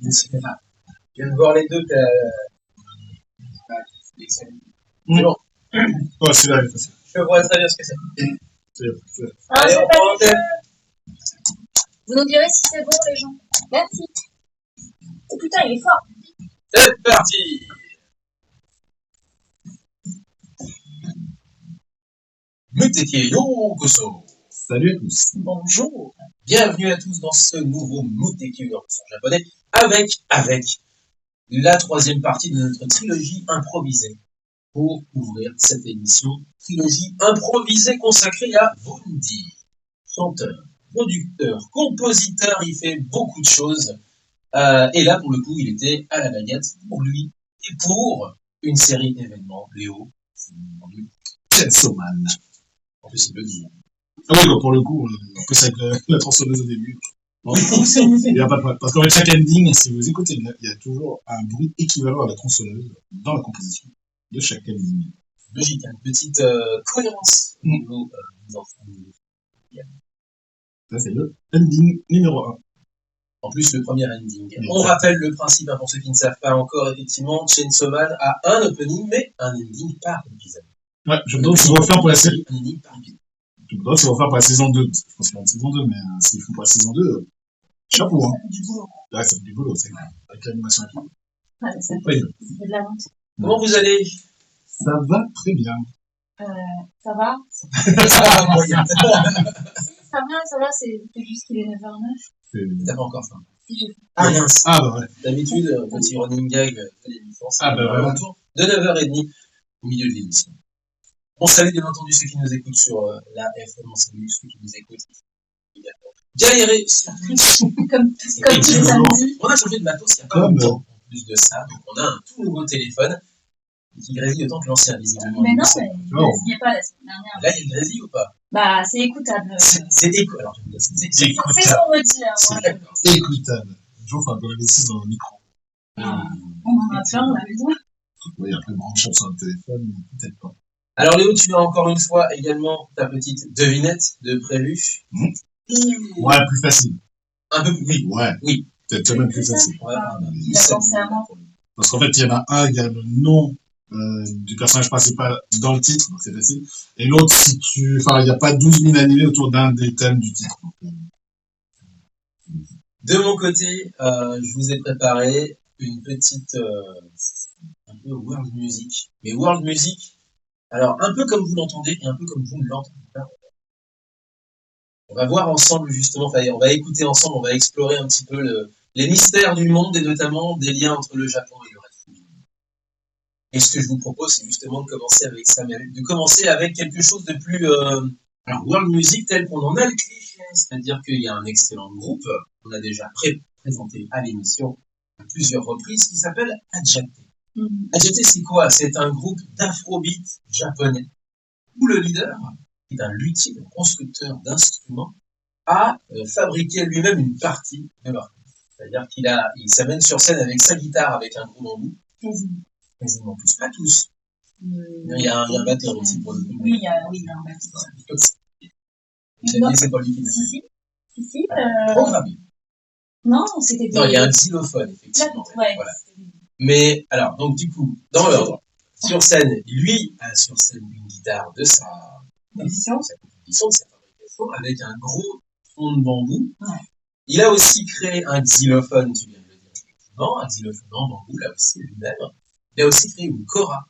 Je viens de voir les deux, c'est bon. Oh, c'est là, c'est ça. Je vois très bien ce que c'est. C'est Allez, on prend l'antenne. Vous nous direz si c'est bon, les gens. Merci. Oh putain, il est fort. C'est parti. Muteki Yokoso. Salut à tous. Bonjour. Bienvenue à tous dans ce nouveau Muteki Yokoso japonais avec la troisième partie de notre trilogie improvisée. Pour ouvrir cette émission, trilogie improvisée consacrée à Bundy. Chanteur, producteur, compositeur, il fait beaucoup de choses. Et là, pour le coup, il était à la baguette pour lui et pour une série d'événements. Léo, c'est vendu Chainsaw Man. en plus, il le dit. Ah oui, bah pour le coup, en plus avec la tronçonneuse au début. Oui, Il n'y a pas de problème. Parce qu'en fait, chaque ending, si vous écoutez, il y a toujours un bruit équivalent à la tronçonneuse dans la composition de chaque ending. logique, une petite cohérence au niveau des enfants. Ça, c'est le ending numéro 1. En plus, le premier ending. Oui, On rappelle le principe, pour ceux qui ne savent pas encore, effectivement, Chainsaw Man a un opening, mais un ending par épisode. Ouais, je me demande s'ils vont le faire pour la série. Un ending par épisode. Je me demande s'ils vont le faire pour la saison 2. Parce que je pense qu'il y a une saison 2, mais s'ils font pour la saison 2, chapeau, hein. Du boulot. Ouais, ça fait du boulot, c'est clair. Avec l'animation et tout. Ouais, ça Oui. fait de la vente. Comment vous allez? Ça va très bien. Ça va? Ça va moyen. Ça va, c'est juste qu'il est 9h09. T'as pas encore faim. Si je Ah, mince. Ah, bah ouais. D'habitude, petit running gag de l'émission. Ah, bah voilà. Autour de 9h30 au milieu de l'émission. On salue bien entendu ceux qui nous écoutent sur la FM, on salue ceux qui nous écoutent galérer sur Twitch. Comme tous les samedis. On a changé de matos il y a pas longtemps. En plus de ça, donc on a un tout nouveau téléphone qui grésille autant que l'ancien, visiblement. Mais non, mais il n'y a pas la semaine dernière. Là, il grésille ou pas? Bah, c'est écoutable. C'est écoutable. Alors, C'est ce qu'on me dit. Hein, c'est écoutable. Je vais faire un exercice dans le micro. On en a plein à la maison. Oui, après, brancher sur le téléphone, peut-être pas. Alors, Léo, tu as encore une fois également ta petite devinette de prévu. Ouais, plus facile. Un peu plus, oui. Ouais. Oui. Peut-être même plus facile. Ouais, Il a pensé à moi. Parce qu'en fait, il y en a un, il y a le nom du personnage principal dans le titre, donc c'est facile. Et l'autre, enfin, il n'y a pas 12 000 animés autour d'un des thèmes du titre. Donc, de mon côté, je vous ai préparé une petite, un peu world music. Mais world music, alors un peu comme vous l'entendez et un peu comme vous ne l'entendez pas. On va voir ensemble justement, on va écouter ensemble, on va explorer un petit peu les mystères du monde et notamment des liens entre le Japon et le reste du monde. Et ce que je vous propose, c'est justement de commencer avec ça, de commencer avec quelque chose de plus alors world music tel qu'on en a le cliché, c'est-à-dire qu'il y a un excellent groupe qu'on a déjà présenté à l'émission à plusieurs reprises qui s'appelle Ajate. Ajate, c'est quoi? C'est un groupe d'afrobeat japonais où le leader, qui est un luthier, un constructeur d'instruments, a fabriqué lui-même une partie de l'orchestre. C'est-à-dire il s'amène sur scène avec sa guitare, avec un gros bambou. Quasiment tous, pas tous. Il y a un batteur aussi pour le coup. Oui, il y a un batteur. C'est pas lui qui l'a fait. Si. Programmé. Non, c'était. Non, il y a un xylophone, effectivement. Ouais. Voilà. Mais, alors, donc, du coup, dans l'ordre, sur scène, lui a sur scène une guitare de sa composition, de sa fabrication, avec un gros fond de bambou. Ouais. Il a aussi créé un xylophone, tu viens de le dire effectivement, un xylophone en bambou, là aussi lui-même. Il a aussi créé une kora.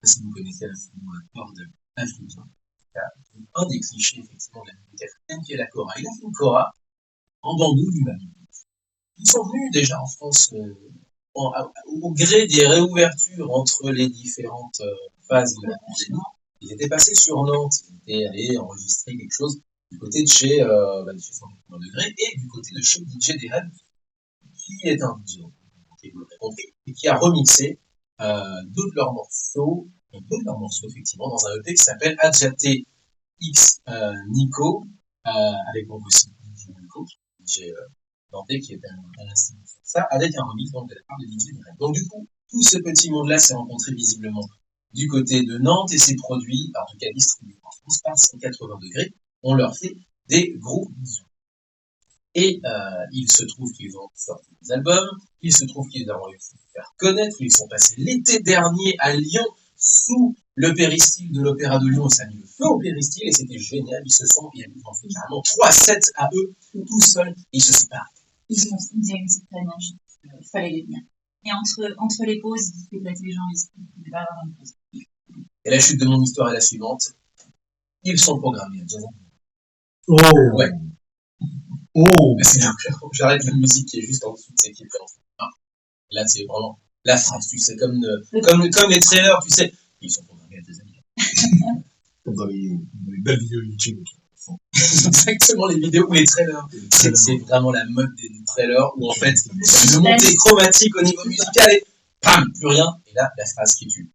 Si vous connaissez l'instrument à cordes africain, un des clichés effectivement de la musique africaine qui est la kora. Il a fait une kora en bambou lui-même. Ils sont venus déjà en France au gré des réouvertures entre les différentes phases de la pandémie. Ils étaient passés sur Nantes, ils étaient allés enregistrer quelque chose du côté de chez 180 degrés et du côté de chez DJ Dehan, qui est un DJ, vous l'aurez compris, et qui a remixé deux de leurs morceaux, effectivement, dans un EP qui s'appelle Ajate X Nico, avec donc aussi DJ Nico, DJ Nantais qui est un instant sur ça, avec un remix donc de la part de DJ Dehan. Donc du coup, tout ce petit monde-là s'est rencontré visiblement du côté de Nantes et s'est produit, en tout cas distribué en France par 180 degrés. On leur fait des gros bisous. Et il se trouve qu'ils ont sorti des albums, il se trouve qu'ils ont réussi à se faire connaître, ils sont passés l'été dernier à Lyon sous le péristyle de l'Opéra de Lyon, ça a mis le feu au péristyle et c'était génial, ils ont fait carrément 3 sets à eux, tout seuls, et ils se sont pas arrêtés. Ils ont réussi très bien, il fallait les tenir. Et entre les pauses, ils disaient que les gens, ils ne pouvaient pas avoir une pause. Et la chute de mon histoire est la suivante, ils sont programmés à Jazz. Oh! Ouais. Oh! J'arrête la musique qui est juste en dessous de ces qui est présentée. Là, c'est vraiment la phrase, tu sais, comme les trailers, tu sais, ils sont programmés à Jazz. Comme dans les belles vidéos YouTube. Exactement les vidéos ou les trailers. C'est vraiment la mode des trailers où en fait, c'est une montée chromatique au niveau musical et pam, plus rien. Et là, la phrase qui tue.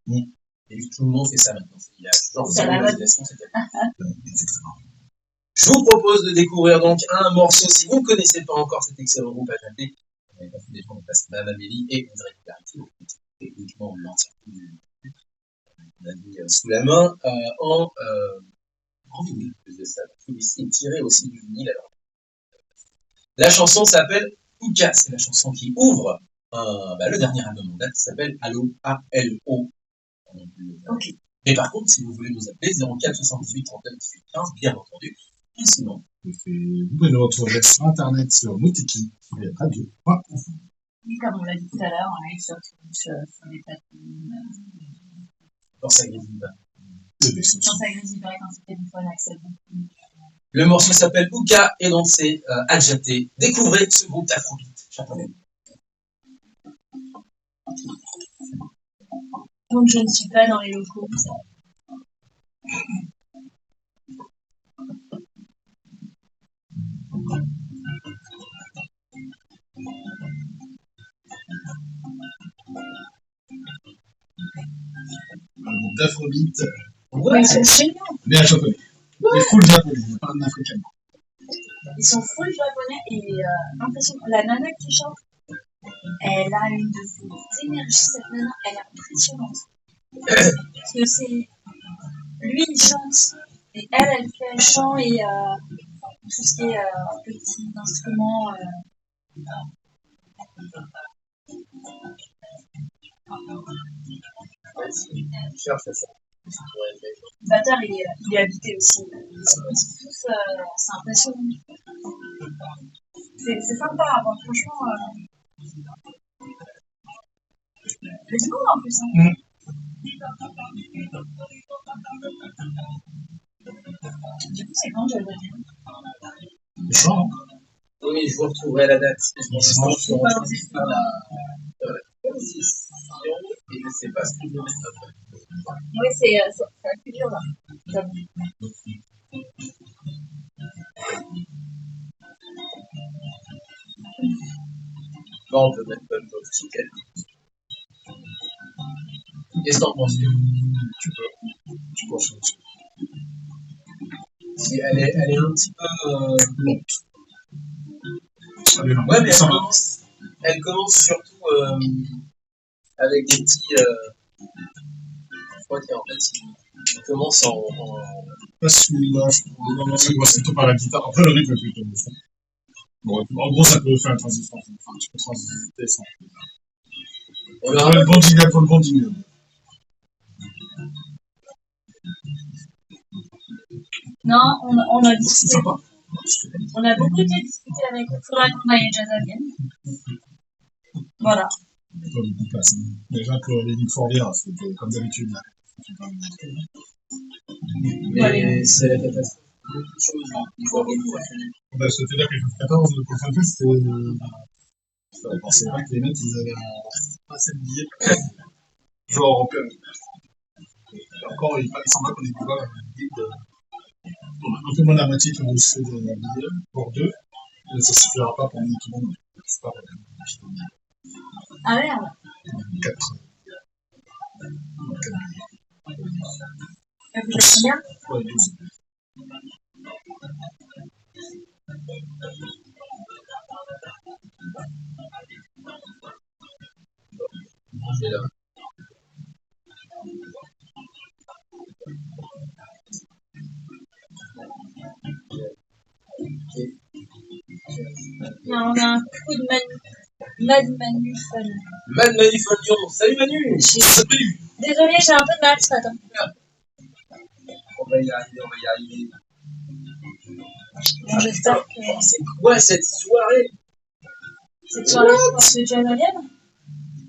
Et tout le monde fait ça maintenant. Il y a genre zéro imagination, c'est excellent. Je vous propose de découvrir donc un morceau, si vous ne connaissez pas encore cet excellent groupe AJP, on avait pas fait des gens, on passe Mamma Mia et Une Régularité, donc techniquement l'entièreté du on a mis sous la main en vinyle plus de ça. Celui-ci est tiré aussi du vinyle. Alors, la chanson s'appelle Ouka, c'est la chanson qui ouvre le dernier album en date qui s'appelle Allo, A-L-O. Okay. Et par contre, si vous voulez nous appeler, 04 78 39 18 15, bien entendu. Et sinon, vous pouvez nous retrouver sur internet sur Moutiki, radio. Oui, comme on l'a dit tout à l'heure, on est sur Twitch, sur les plateformes. Quand ça grésille pas. Quand ça grésille pas, quand c'est téléphone, accès beaucoup. Le morceau s'appelle Ouka et donc c'est Adjaté. Découvrez ce groupe d'afrobeat japonais. Donc je ne suis pas dans les locaux. Un groupe d'afrobeat. Ouais, ils sont géniaux. Mais à japonais. Mais full japonais, il n'y a pas d'africain. Ils sont full japonais et impressionnant. La nana qui chante, elle a une de ces énergies, cette nana, elle est impressionnante. Parce que c'est. Lui, il chante, et elle fait le chant et tout ce qui est petits instruments. Le batteur, il est habité aussi. Ils sont tous, c'est impressionnant. C'est sympa à voir, franchement. Il y a du monde en plus. Hein. Du coup, c'est quand je le dire. Le chant, hein. Oui, je vous retrouverai la date. Je pas osé faire et je ne sais pas ce que je vais mettre après. Oui, c'est la culture là. Bon, on peut mettre comme d'autres tickets. Qu'est-ce que t'en penses? Tu peux. Tu peux changer. Elle est un petit peu lente. Ouais, mais elle commence surtout avec des petits. Je crois qu'en fait, il commence en. Pas celui-là, je crois. Ça commence plutôt par la guitare. Après, le rythme est plutôt bon. Bon, en gros, ça peut faire un transition. Enfin, tu peux transiter sans. On pour le bon jingle, pour le bon jingle. Non, on a discuté. C'est sympa. On a beaucoup discuté avec eux. Il faudra qu'on aille à Jazz à Vienne. Voilà. Pas beaucoup de place. Déjà que les Big Four Beer, c'est comme d'habitude. Là. Mais c'est la catastrophe. C'est-à-dire que le 14, pour FanFest, je pensais pas que les mecs, ils avaient assez de billets. Genre européen. Encore, il semble qu'on est plus bas un guide. Un peu moins de la moitié qui ont reçu des billets pour deux. Mais ça ne suffira pas pour tout le monde. C'est pas vrai. Ah merde. 4. Et vous êtes combien? Ouais, 12. C'est là. Non, on a un coup de Mad Manu Fun. Manu Lyon. Salut Manu. Salut. Désolée, j'ai un peu de mal ce matin. On va y arriver. Bon, j'espère que C'est quoi cette soirée? cette soirée de John Williams.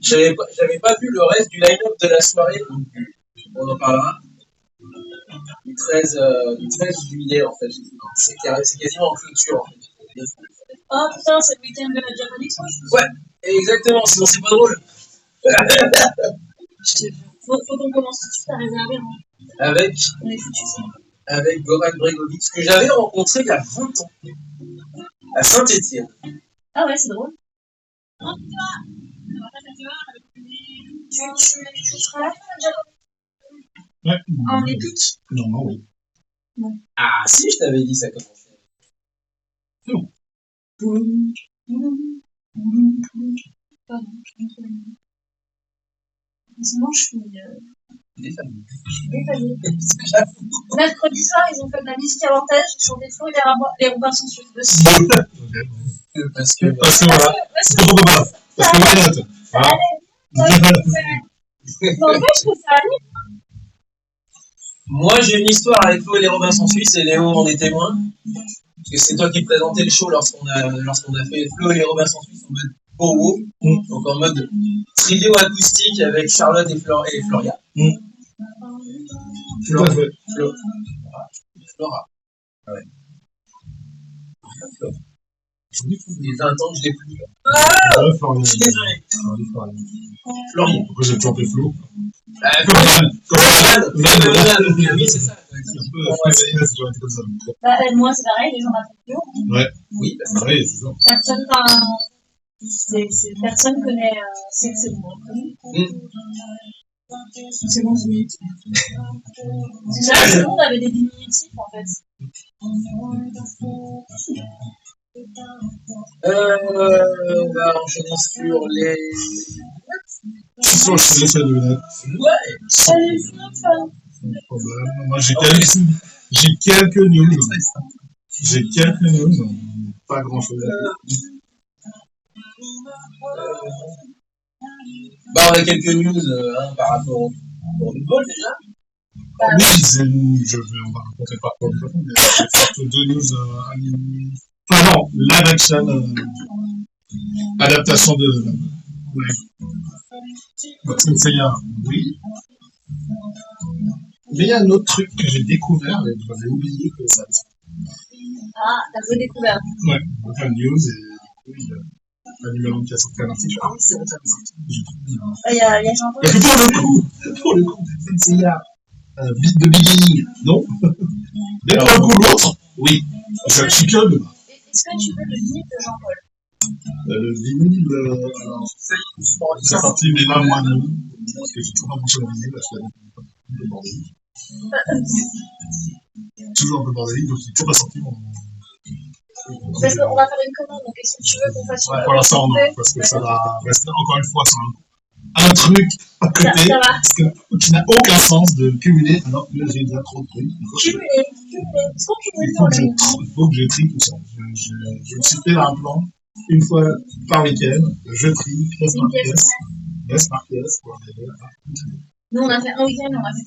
J'avais pas vu le reste du line-up de la soirée, donc on en parlera. Du 13 juillet, en fait. C'est quasiment en clôture, en fait. Oh putain, c'est le week-end de la Japan Expo. Ouais, exactement, sinon c'est pas drôle. Faut qu'on commence tout de suite à réserver. Hein. Avec, On est foutus, ça. avec Goran Bregovic, que j'avais rencontré il y a 20 ans, à Saint-Étienne. Ah ouais, c'est drôle. Tu seras là, Japan? Ouais. En épique? Non, oui. Ah, si, je t'avais dit ça commençait. C'est bon. Pardon, je me souviens. Sinon, je suis Défaillant. défaillée. Mercredi soir, ils ont fait de la musique avantage, ils chantaient Flo et les Robinson Suisse dessus. Parce que, Parce que voilà. C'est pour pas. Parce que voilà. Ça allait. N'empêche que ça allait. moi, j'ai une histoire avec Flo et les Robinson Suisse, et Léo en est témoin. Parce que c'est toi qui présentais le show lorsqu'on a fait Flo et les Robinson Suisse en mode powo, donc en mode trio acoustique avec Charlotte et Floria. Tout à fait. Flora. Ouais. Flora. Il y a 20 ans que je l'ai plus. Ouais, Florian. Je suis désolé. Florian. Pourquoi j'ai chanté Flo? Florian. Oui, c'est ça. J'aurais été comme ça. Bah, moi, c'est pareil, les gens m'appellent Flo. Ouais. Oui, Ah oui, c'est ça. Personne, personne connaît, sait que c'est bon. C'est bon, diminutif. C'est ça, tout le monde avait des diminutifs, en fait. On va enchaîner sur les. Soit je te laisse la devinette. Ouais. Salut, Philippe. Pas de problème. Moi, j'ai quelques news. J'ai quelques news. Pas grand chose. Bah, on a quelques news par rapport au football déjà. Oui, on va raconter le parcours du Japon, mais j'ai fait deux news animées. Enfin non, live action, adaptation de. Ouais. Donc, c'est oui. Mais il y a un autre truc que j'ai découvert et j'avais oublié que ça. Ah, t'as redécouvert. Ouais, donc la news et oui, la numéro qui a sorti un article. Ah oui, c'est vrai, ça a sorti. J'ai tout oublié. Il y a Jean-Paul. Et pour le coup, Senseiya, de beginning, non. Mais pour le coup, l'autre, oui. C'est un chicken. Est-ce que tu veux le vinyle de Jean-Paul? Le vinyle, alors, c'est sorti, mais là, moi, non. Parce que j'ai toujours pas branché le vinyle, parce que je l'avais un peu bordélique. Toujours un peu bordélique, donc il n'est toujours pas sorti. Parce qu'on va faire une commande, donc est-ce que tu veux qu'on fasse une commande? Pour l'instant, non, parce que ça va rester encore une fois sur un truc à côté, qui n'a aucun sens de cumuler, alors que j'ai déjà trop de trucs. Cumuler. Est-ce qu'on cumule pour le Il faut que je trie tout ça. Je me suis fait un plan, une fois par week-end, je trie pièce par pièce. Nous, on a fait un week-end, on a fait.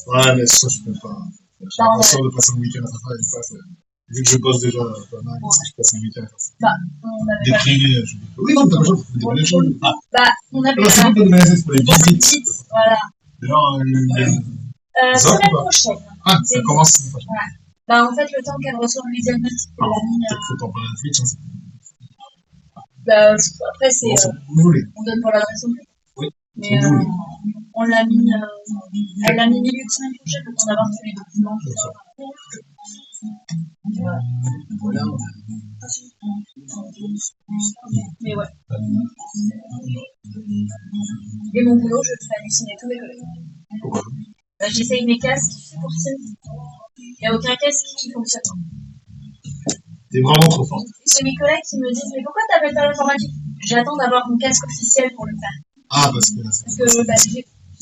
Ouais, mais ça, je peux pas. J'ai l'impression de passer un week-end à faire ça, et ça, vu que je bosse déjà pas mal, si je passe un week-end à faire ça. Bah, on avait déprimé, je dis, oui, non, t'as pas besoin de faire des choses. Ah, bah, on avait c'est pas de malaise, c'est pour les visites. Voilà. D'ailleurs, semaine prochaine. Ah, ça commence semaine prochaine. Ouais. Bah, en fait, le temps qu'elle reçoive le diagnostic, elle a mis. Peut-être faut t'en parler de Twitch, hein. Bah, après, c'est. Vous voulez. On donne pour l'adresse au plus. Oui. Mais on l'a mis. Elle l'a mis milieu de semaine prochaine, le temps d'avoir tous les documents. Voilà. Mais ouais. Et mon boulot, je fais halluciner tous mes collègues. Pourquoi? Bah, j'essaye mes casques pour Teams. Il n'y a aucun casque qui fonctionne. T'es vraiment trop fort. J'ai mes collègues qui me disent mais pourquoi t'appelles pas l'informatique? J'attends d'avoir mon casque officiel pour le faire. Ah, parce que bah,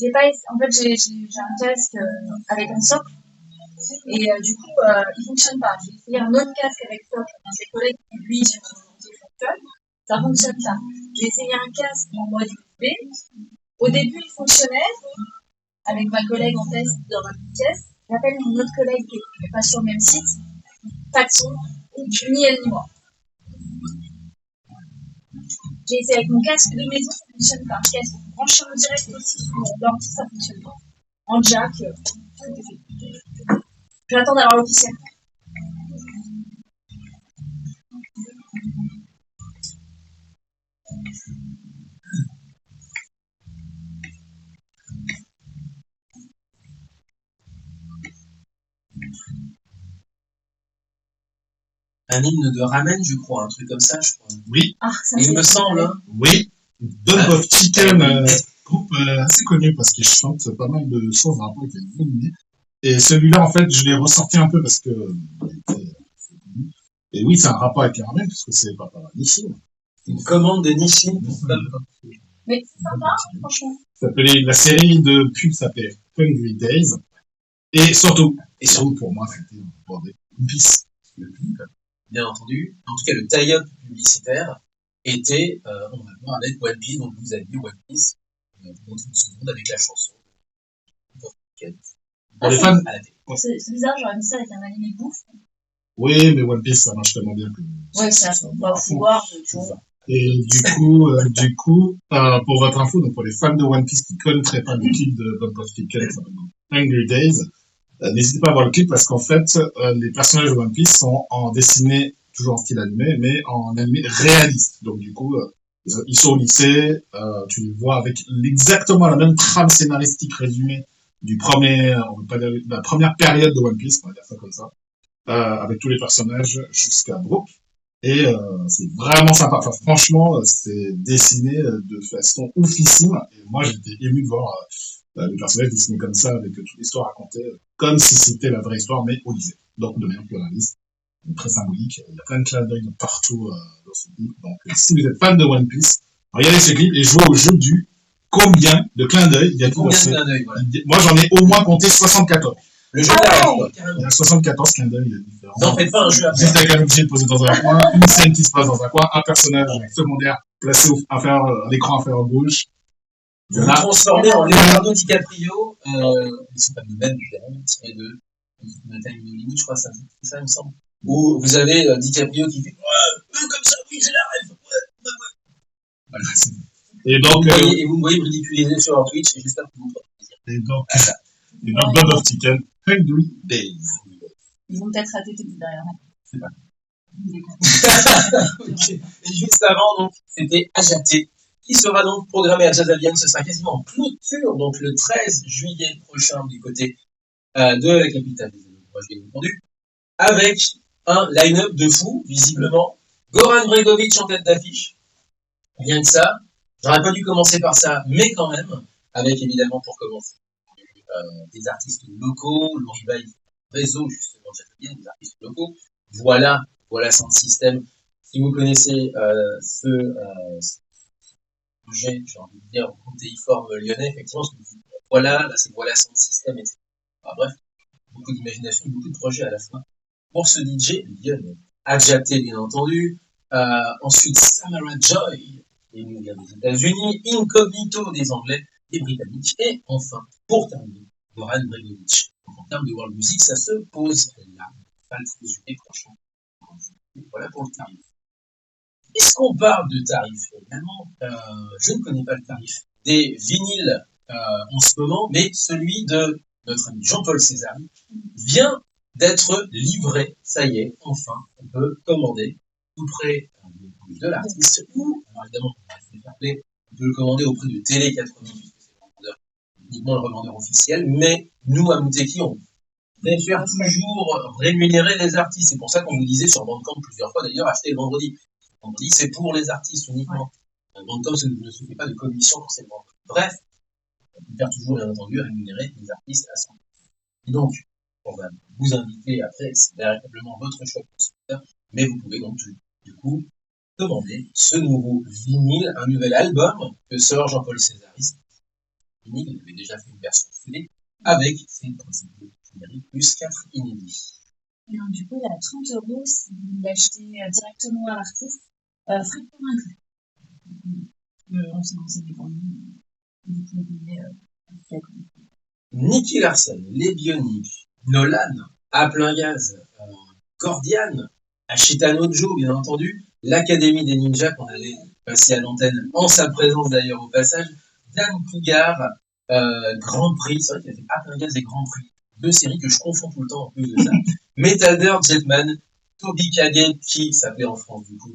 j'ai pas. En fait, j'ai un casque avec un socle. Et du coup, il fonctionne pas. J'ai essayé un autre casque avec toi, un des collègues qui, lui, sur son ordi fonctionne. Ça fonctionne pas. J'ai essayé un casque en mode USB. Au début, il fonctionnait avec ma collègue en test dans ma petite pièce. J'appelle mon autre collègue qui n'est pas sur le même site. Pas de son, ni elle ni moi. J'ai essayé avec mon casque de maison, ça fonctionne pas. Casque branché en direct aussi sur l'ordi, ça fonctionne pas. En jack, tout est fait. J'attends d'avoir l'officiel. Un hymne de ramen, je crois, un truc comme ça, je crois. Oui, Ah, ça Il me semble, hein. oui. Bump of Chicken, groupe assez connu parce qu'il chante pas mal de choses en rapport avec les animés. Et celui-là, en fait, je l'ai ressorti un peu parce que il était assez connu. Et oui, c'est un rapport avec les ramen puisque c'est Papa Nishin. Une commande de Nishin pour Mais c'est sympa, franchement. La série de pubs s'appelait Hungry Days. Et surtout pour moi, c'était un bordel. One Piece. Bien entendu. En tout cas, le tie-up publicitaire était, on va voir, avec One Piece, donc vous aviez One Piece, dans une seconde avec la chanson. Pour les fans. C'est bizarre, j'aurais mis ça avec un animé bouffe. Oui, mais One Piece, ça marche tellement bien que. Ouais, ça va pouvoir, tu vois. Et du coup, pour votre info, donc pour les fans de One Piece qui connaîtraient pas le clip de Bump of Chicken, qui s'appelle Hungry Days, n'hésitez pas à voir le clip parce qu'en fait, les personnages de One Piece sont en dessiné, toujours en style animé, mais en animé réaliste. Donc du coup, ils sont au lycée, tu les vois avec exactement la même trame scénaristique résumée du premier, on va pas dire, la première période de One Piece, on va dire ça comme ça, avec tous les personnages jusqu'à Brook. Et c'est vraiment sympa. Enfin, franchement, c'est dessiné de façon oufissime. Et moi, j'étais ému de voir les personnages dessinés comme ça, avec toute l'histoire racontée, comme si c'était la vraie histoire, mais au lycée. Donc, de manière plus réaliste, très symbolique. Il y a plein de clins d'œil de partout dans ce clip. Donc, si vous êtes fan de One Piece, regardez ce clip et jouez au jeu du combien de clins d'œil il y a tout dans ce... Voilà. Moi, j'en ai au moins compté 74. Le jeu d'arrêt, quoi, Il y a 74 clins d'œil différents. N'en faites pas un jeu à Juste avec un objet posé dans un coin, une scène qui se passe dans un coin, un personnage secondaire placé à l'écran inférieur gauche. Vous vous transformez en Leonardo DiCaprio, c'est pas le même, évidemment, tiré de Nathalie Hollywood, je crois, c'est ça, il me semble. Où vous avez DiCaprio qui fait comme ça, oui, j'ai la rêve, ouais. Voilà. Et donc, et vous me voyez me ridiculiser sur leur Twitch, et j'espère que vous me plaisir. Et donc, Bump of Chicken, Hungry Days. Ils vont peut-être rater tout derrière. C'est pas. Okay. Et juste avant, donc, c'était Ajaté, qui sera donc programmé à Jazz à Vienne. Ce sera quasiment en clôture, donc le 13 juillet prochain, du côté de la capitale des Anneaux, moi je l'ai entendu, avec un line-up de fou, visiblement. Goran Bregovic en tête d'affiche. Rien que ça. J'aurais pas dû commencer par ça, mais quand même, avec évidemment pour commencer des artistes locaux, Louribay, réseau justement Jazz à Vienne, des artistes locaux. Voilà Sound System. Si vous connaissez ce projet, j'ai envie de dire, protéiforme lyonnais, effectivement, là c'est Voilà Sound System, etc. Enfin, bref, beaucoup d'imagination, beaucoup de projets à la fois. Pour ce DJ lyonnais, Adjaté, bien entendu. Ensuite, Samara Joy, qui nous vient des États-Unis, Incognito des Anglais et Britanniques. Et enfin, pour terminer, Goran Bregovic. En termes de world music, ça se pose là. Pas le résumé prochain. Voilà pour le tarif. Puisqu'on parle de tarif également, je ne connais pas le tarif des vinyles en ce moment, mais celui de notre ami Jean-Paul Césari vient d'être livré. Ça y est, enfin, on peut commander tout près de l'artiste ou, alors évidemment, on peut le commander auprès de Télé 80, puisque c'est uniquement le revendeur officiel, mais nous, à Mouteki, on préfère toujours rémunérer les artistes. C'est pour ça qu'on vous disait sur Bandcamp plusieurs fois, d'ailleurs, acheter le vendredi. Le vendredi, c'est pour les artistes uniquement. Bandcamp ne se fait pas de commission pour ces vendredis. Bref, on préfère toujours, bien entendu, rémunérer les artistes à 100%. Et donc, on va vous inviter après, c'est véritablement votre choix de consommateur, mais vous pouvez donc, du coup, commander ce nouveau vinyle, un nouvel album que sort Jean-Paul Césaris. Il avait déjà fait une version CD, avec ses principaux génériques plus 4 inédits. Et donc, du coup, il y a 30 € si vous l'achetez directement à l'artiste, frais de port inclus. On s'est renseigné pour nous. Vous pouvez payer la commission. Nicky Larson, Les Bioniques, Nolan, À plein gaz, Cordiane, Ashitano Joe, bien entendu, l'Académie des Ninjas qu'on allait passer à l'antenne en sa présence d'ailleurs au passage, Dan Cougar, Grand Prix, c'est vrai qu'il a fait À plein gaz et Grand Prix, deux séries que je confonds tout le temps en plus de ça, Metalder, Jetman, Toby Cagate, qui s'appelait en France du coup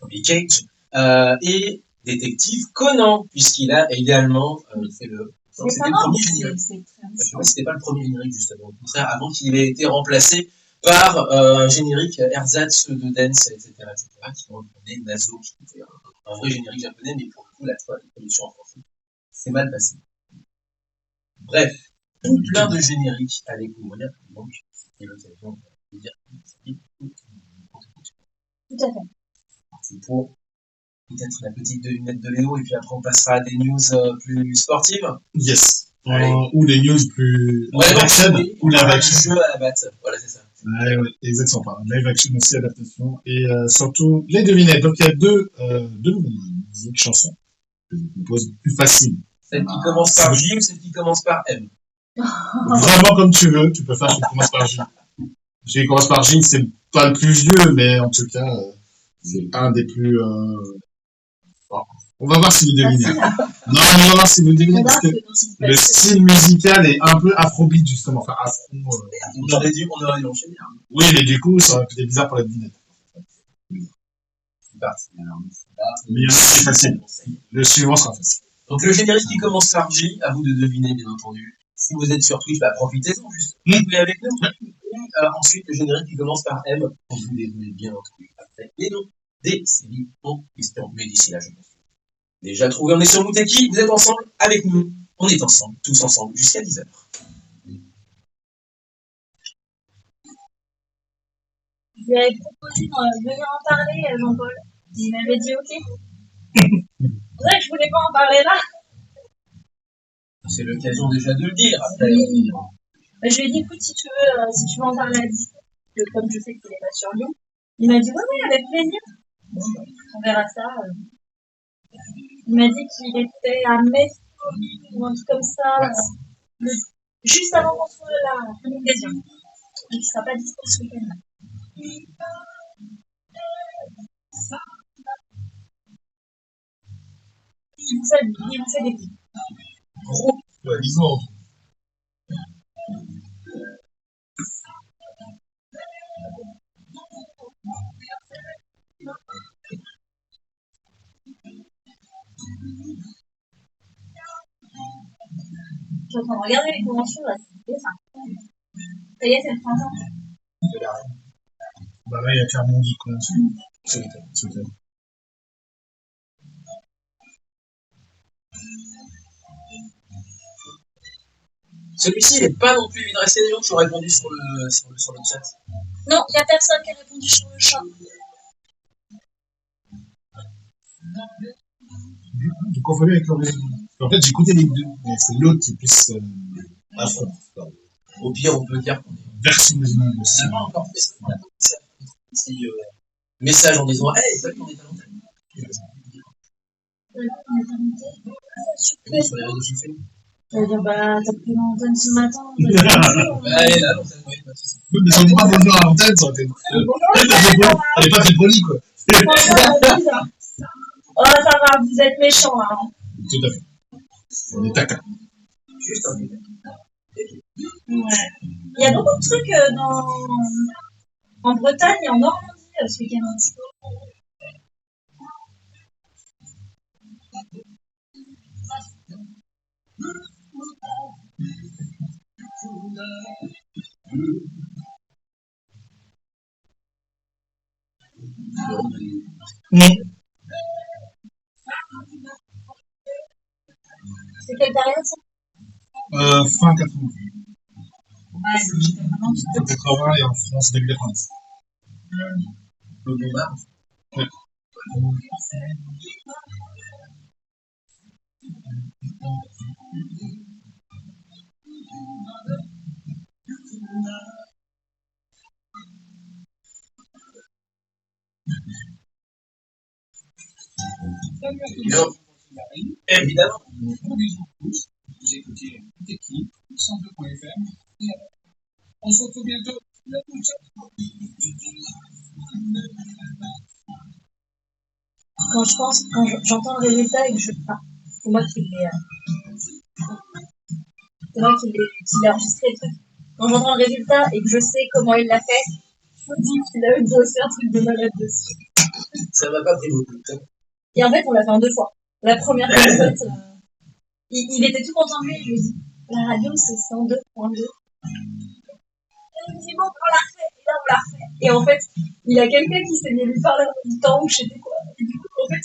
Toby Cage, et Détective Conan, puisqu'il a également fait le... C'était le premier générique. Je sais pas si c'était pas le premier générique justement. Au contraire, avant qu'il ait été remplacé par un générique ersatz de dance, etc., qui reprenait Nazo, qui était un vrai générique japonais, mais pour le coup, la traduction en français, c'est mal passé. Bref, plein de génériques à découvrir, donc c'était l'occasion de dire Tout à fait. c'est pour peut-être la petite devinette de Léo, et puis après on passera à des news plus sportives. Yes. Ou des news plus Ouais, live action, ou live un action. jeu à la batte, voilà, c'est ça. Ouais, exactement. Live action aussi, adaptation. Et surtout, les devinettes. Donc, il y a deux musiques, chansons que je vous propose plus faciles. Celle qui commence par J ou celle qui commence par M? Vraiment comme tu veux. Tu peux faire celle qui commence par J. Celui qui commence par J, c'est pas le plus vieux, mais en tout cas, c'est un des plus... Bon, on va voir si vous devinez. Non, on va voir si vous devinez, parce que le style musical est un peu afrobeat, justement. Enfin, afro... On aurait dû enchaîner. Hein. Oui, mais du coup, ça aurait été bizarre pour la devinette. C'est parti. Alors, Mais c'est facile. Le suivant sera facile. Donc, le générique qui commence par J, à vous de deviner, bien entendu. Si vous êtes sur Twitch, bah, profitez-en, juste. Jouez avec nous. Et ensuite, le générique qui commence par M, quand vous les voulez bien entendu. Après, les noms des séries en question. Mais d'ici là, je pense. Déjà trouvé, on est sur Mouteki, vous êtes ensemble avec nous. On est ensemble, tous ensemble, jusqu'à 10h. Je lui avais proposé de venir en parler, Jean-Paul. Il m'avait dit OK. C'est vrai que je voulais pas en parler là. C'est l'occasion déjà de le dire. Après, oui. Je lui ai dit, écoute, si tu veux en parler à distance, comme je sais qu'il est pas sur Lyon, il m'a dit, oui, avec plaisir. Bon, on verra ça. Il m'a dit qu'il était à Metz ou un truc comme ça, juste avant qu'on soit la communication. Donc, il ne sera pas disponible ce week-end-là. Il vous fait des petits. Gros, disons. Je suis en train de regarder les conventions, là, c'est ça. Ça y est, c'est le printemps. Bah là, il y a clairement dit convention. C'est le Celui-ci, il n'est pas non plus. Il restait des gens qui ont répondu sur le chat. Non, il n'y a personne qui a répondu sur le chat. J'ai confondu avec l'original. En fait, j'écoutais les deux, mais c'est l'autre qui est plus afro. Au pire, on peut dire qu'on est version originale de ça. On n'a pas encore fait ça. On a fait ça. Petit message en disant hey, salut, on est à l'antenne. On est à l'antenne. Oui, sur les réseaux sociaux. Ça veut dire, bah, t'as pris l'antenne ce matin. Allez, là, l'antenne, oui, pas de soucis. Mais si on dit pas bonjour à l'antenne, ça aurait été. Elle est pas très polie, quoi. Oh, ça va, vous êtes méchants, hein. Tout à fait. On est taquin. Juste un peu. Ouais. Il y a beaucoup de trucs en Bretagne et en Normandie ce week-end. C'est quelle période ça? Fin 80. Ouais, c'était vraiment Fin 80 et en France début 90. Le bombard. Ouais. Non, évidemment. Vous écoutez toute équipe, 102.fm, et on se retrouve bientôt. Quand j'entends le résultat et que je. Enfin, c'est moi qui l'ai. C'est moi qui l'ai enregistré le truc. Quand j'entends le résultat et que je sais comment il l'a fait, je me dis qu'il a bossé un truc de malade dessus. Ça m'a pas pris beaucoup de temps. Et en fait, on l'a fait en 2 fois. La première fois, en fait, il était tout content de lui. Je lui ai dit, la radio, c'est 102.2. Il me dit, bon, on l'a refait. Et là, on l'a refait. Et en fait, il y a quelqu'un qui s'est mis à lui parler en même temps, ou je sais plus quoi. Et du coup, en fait,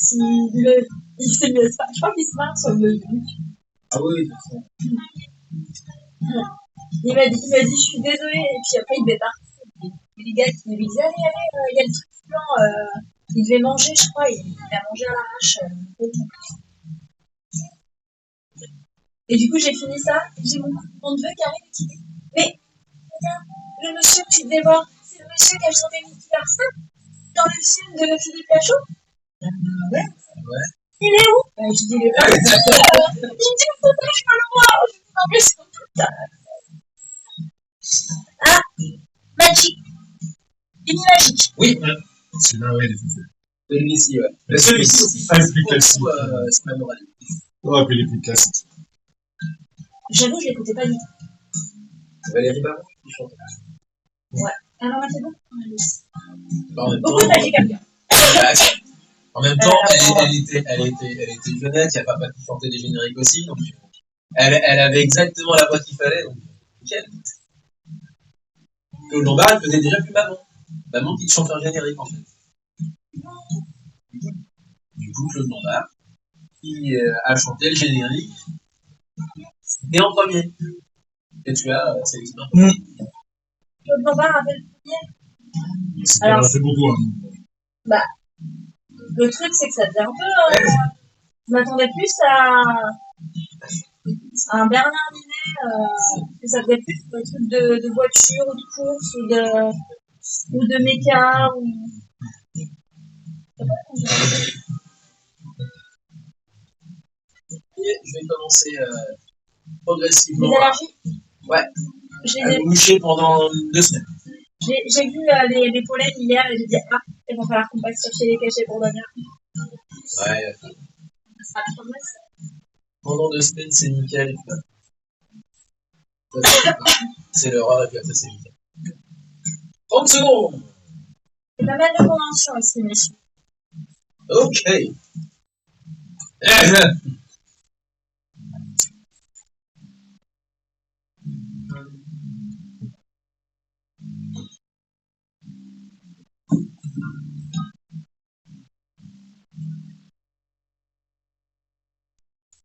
il s'est mis à se marrer. Je crois qu'il se marre sur le truc. Ah oui, c'est ça. Il m'a dit, je suis désolée. Et puis après, il devait partir. Et les gars qui lui disaient, allez, il y a le truc blanc. Il devait manger, je crois. Il a mangé à l'arrache. Et du coup, j'ai fini ça. J'ai mon neveu qui arrive et qui dit, mais, regarde, le monsieur que tu devais voir, c'est le monsieur qui a chanté Nicky Larson dans le film de Philippe Lachaud. Ouais. Il est où? Je dis, il est pas ici. Il me dit, faut que je peux le voir. Je dis, non, mais c'est tout ça. Ah, Magic. Une magique. Oui, Celui-là, ouais, il est fait. celui-ci, ouais. Mais celui-ci aussi, Ah, le plus classique. c'est ma morale. Ouais, puis les plus classiques. J'avoue, je l'écoutais pas du tout. Valérie Baron qui chante. Ouais. Alors, c'est bon. En même Beaucoup de magique à bien. En même temps, elle était jeunette, il y a papa qui chantait des génériques aussi, donc elle avait exactement la voix qu'il fallait, donc nickel. Claude Lombard, elle faisait déjà plus maman. Maman qui chante un générique, en fait. Du coup, Claude Lombard, qui a chanté le générique, et en premier. Et tu as sélectionné un premier. Claude Lombard a fait le premier. Alors, c'est beaucoup. Hein. Bah, le truc, c'est que ça faisait un peu. Je m'attendais plus à un Bernard Minet, que ça faisait plus un truc de voiture ou de course ou de méca ou. Et je vais commencer progressivement. Les allergies? Ouais. À me moucher pendant 2 semaines. J'ai vu les pollens hier et j'ai dit, ah, il va falloir qu'on passe chercher les cachets pour dormir. Ouais. Ça sera la promesse. Pendant 2 semaines, c'est nickel. C'est l'horreur et puis après, c'est nickel. 30 secondes. C'est pas mal de conventions aussi, messieurs. Ok.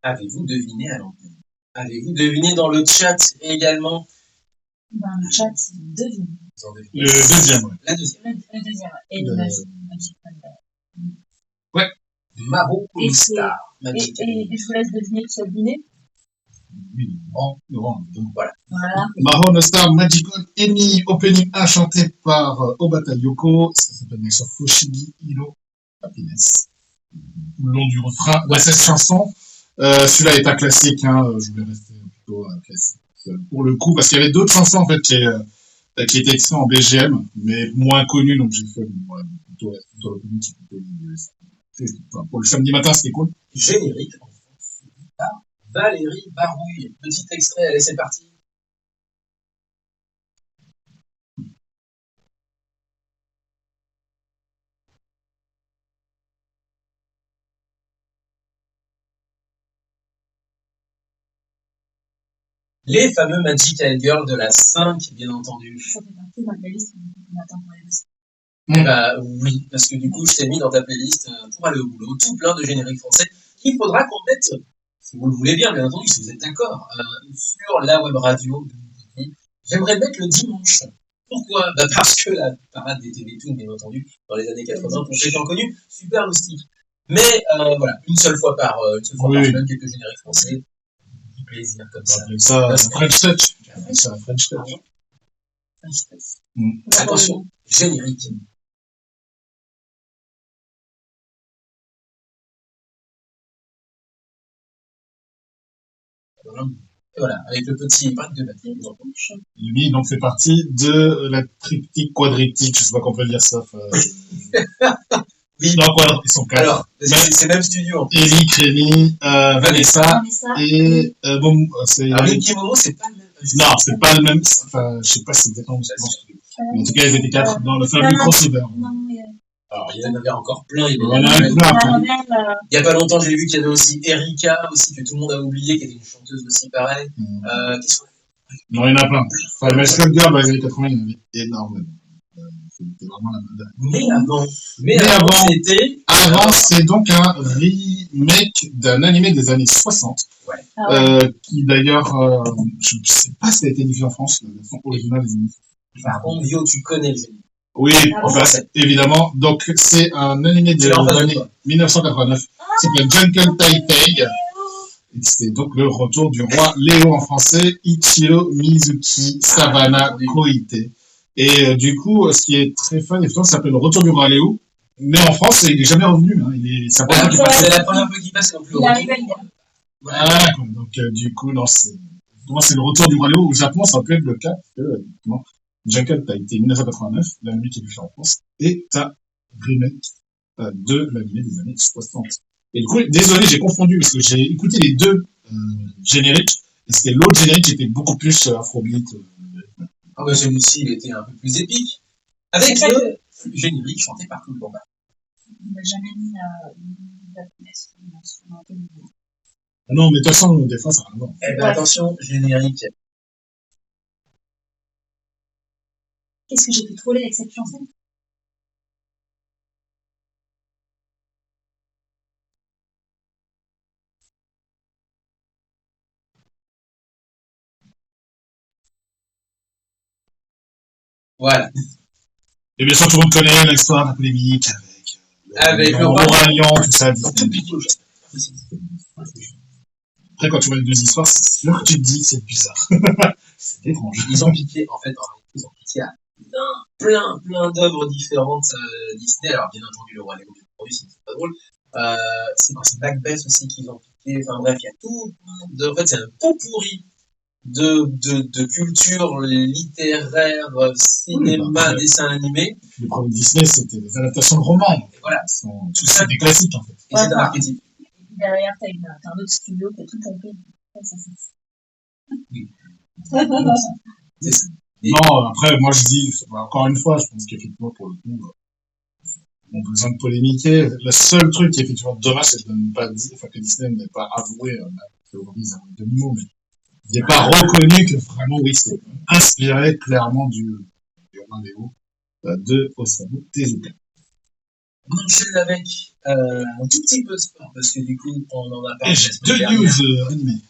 Avez-vous deviné à l'antenne? Avez-vous deviné dans le chat également? Dans le chat, c'est le deuxième. Le deuxième, ouais. La deuxième. Le deuxième, ouais. Et le Magic Band. Ouais. Maro Star. Et je vous laisse deviner qui a deviné. Oui, Laurent, voilà. Maro Star, Magical Emi, Opening A, chanté par Obata Yoko. Ça s'appelle bien sûr Fushigi Hiro Happiness. Le long du refrain de cette chanson. Celui-là est un classique, hein. Je voulais rester plutôt classique pour le coup, parce qu'il y avait d'autres chansons en fait qui étaient extraits en BGM, mais moins connues, donc j'ai fait plutôt l'opening qui était pour le samedi matin, c'était cool. Générique en France par Valérie Barouille. Petit extrait, allez, c'est parti. Les fameux Magical Girls de la 5, bien entendu. Ça fait partie de ma playlist qu'on attend pour les bosser. Bah oui, parce que du coup, je t'ai mis dans ta playlist pour aller au boulot, tout plein de génériques français qu'il faudra qu'on mette, si vous le voulez bien entendu, si vous êtes d'accord, sur la web radio. J'aimerais mettre le dimanche. Pourquoi? Bah parce que la parade des TV Toon, bien entendu, dans les années 80, pour ceux qui ont connu, super loustique. Mais voilà, une seule fois par semaine, quelques génériques français. plaisir comme On ça. appelle ça Parce que- French Touch. On appelle ça French Touch. Attention, générique. Et voilà, avec le petit break de batterie. Lui, donc, fait partie de la triptyque, quadriptyque, je sais pas qu'on peut dire ça. Oui. Non, quoi, ils sont quatre. Alors, c'est même studio. En plus. Eli, Crémy, Vanessa, et, bon, c'est, Alors, Milky Momo, c'est pas le même. non, c'est pas le même, enfin, je sais pas si c'est exactement le même studio. Mais en tout cas, ils étaient quatre dans le fameux crossover. Non, Alors, il y en avait encore plein. Il y On en a avait eu plein après. il y a pas longtemps, j'ai vu qu'il y avait aussi Erika, aussi, que tout le monde a oublié, qui était une chanteuse aussi pareille. Qu'est-ce qu'on a Non, il y en a plein. Enfin, les Club Girl, dans les années 80, il y en avait énormément. C'était vraiment la mode. Mais avant, c'était. Avant, c'est donc un remake d'un animé des années 60. Ouais. Qui d'ailleurs, je ne sais pas si ça a été diffusé en France, la version originale des années 60. Par contre, Yo, tu connais le génie. Oui, enfin, évidemment. Donc, c'est un animé des années 1989. C'est le Jungle Taipei. C'est donc le retour du roi Léo en français, Ichiro Mizuki Savana Koite. Et du coup, ce qui est très fun, effectivement, ça s'appelle le retour du roi Léo. Mais en France, il est jamais revenu. Hein. C'est la première fois qu'il passe non plus. Il arrive à dire. Voilà, donc du coup, non, c'est le retour du roi Léo. Au Japon, ça peut être le cas, parce que, effectivement, Jungle a été 1989, l'anime qui est diffusé en France, est un remake de l'anime des années 60. Et du coup, désolé, j'ai confondu, parce que j'ai écouté les deux génériques, et c'était l'autre générique qui était beaucoup plus afrobeat. Ah bah celui-ci, il était un peu plus épique. Avec le générique chanté par Claude Bamba. Il n'a jamais mis la pièce sur un peu. Non, mais de toute façon, des fois, ça va voir. Eh ben attention, générique. Qu'est-ce que j'ai pu troller avec cette chanson? Voilà. Et bien sûr, tout le monde connaît l'histoire de la polémique avec le roi lion, tout ça. Après, quand tu vois les deux histoires, c'est sûr que tu te dis c'est bizarre. C'est étrange. Ils ont piqué, en fait, ils ont piqué à plein d'œuvres différentes Disney. Alors, bien entendu, le roi Léo, c'est pas drôle. C'est quoi, c'est Macbeth aussi qu'ils ont piqué. Enfin bref, il y a tout. En fait, c'est un pot pourri de culture littéraire, cinéma, dessin animé. Les premiers Disney, c'était des adaptations de romans. Et voilà. Tout ça, des classiques, en fait. Et c'est un archétype. Derrière, t'as un autre studio qui a tout pompé. Oui. C'est ça. Non, après, moi je dis, encore une fois, je pense qu'effectivement, pour le coup, on a besoin de polémiquer. Le seul truc qui est effectivement dommage, c'est de ne pas dire, enfin, que Disney n'ait pas avoué, qu'aujourd'hui ils ont un demi-mot, mais il n'est pas reconnu que vraiment, oui, c'est inspiré clairement du roi Léo de Osamu Tezuka. On enchaîne avec un tout petit peu de sport, parce que du coup, on en a parlé. Et j'ai deux news animées.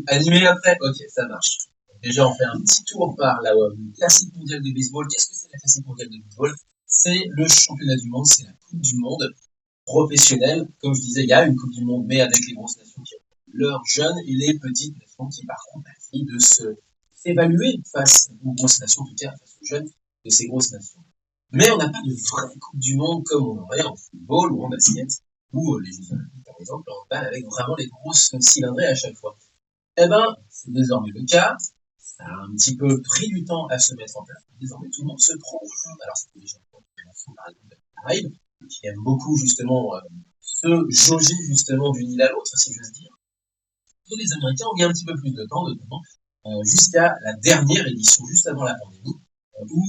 Animé après, ok, ça marche. Déjà, on fait un petit tour par la classique mondiale de baseball. Qu'est-ce que c'est la classique mondiale de baseball? C'est le championnat du monde, c'est la Coupe du monde professionnelle. Comme je disais, il y a une Coupe du monde, mais avec les grosses nations qui ont leurs jeunes et les petites nations qui, par contre, essayent de s'évaluer face aux grosses nations, en tout cas face aux jeunes de ces grosses nations. Mais on n'a pas de vraie Coupe du monde comme on aurait en football ou en basket ou les Jeux Olympiques, par exemple, en balle avec vraiment les grosses cylindrées à chaque fois. Eh ben, c'est désormais le cas. Ça a un petit peu pris du temps à se mettre en place. Désormais, tout le monde se prend. Alors, c'était déjà par exemple, Caraïbes, qui aime beaucoup, justement, se jauger, justement, d'une île à l'autre, si j'ose dire. Et les Américains ont mis un petit peu plus de temps, notamment, jusqu'à la dernière édition, juste avant la pandémie, où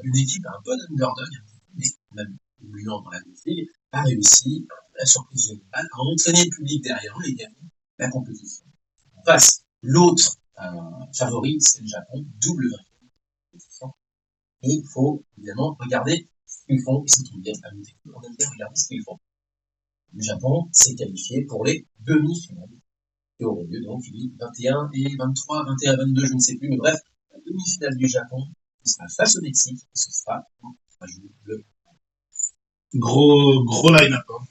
une équipe un peu d'underdog, mais même évoluant dans la Ligue, a réussi, la surprise générale, à entraîner le public derrière eux et gagner la compétition. Face, l'autre favori, c'est le Japon, double vainqueur. Et il faut évidemment regarder ce qu'ils font, et c'est tout bien, on aime bien regarder ce qu'ils font. Le Japon s'est qualifié pour les demi-finales, qui auront lieu donc 21 et 23, 21, 22, je ne sais plus, mais bref, la demi-finale du Japon, qui sera face au Mexique, et ce sera le gros line-up, hein.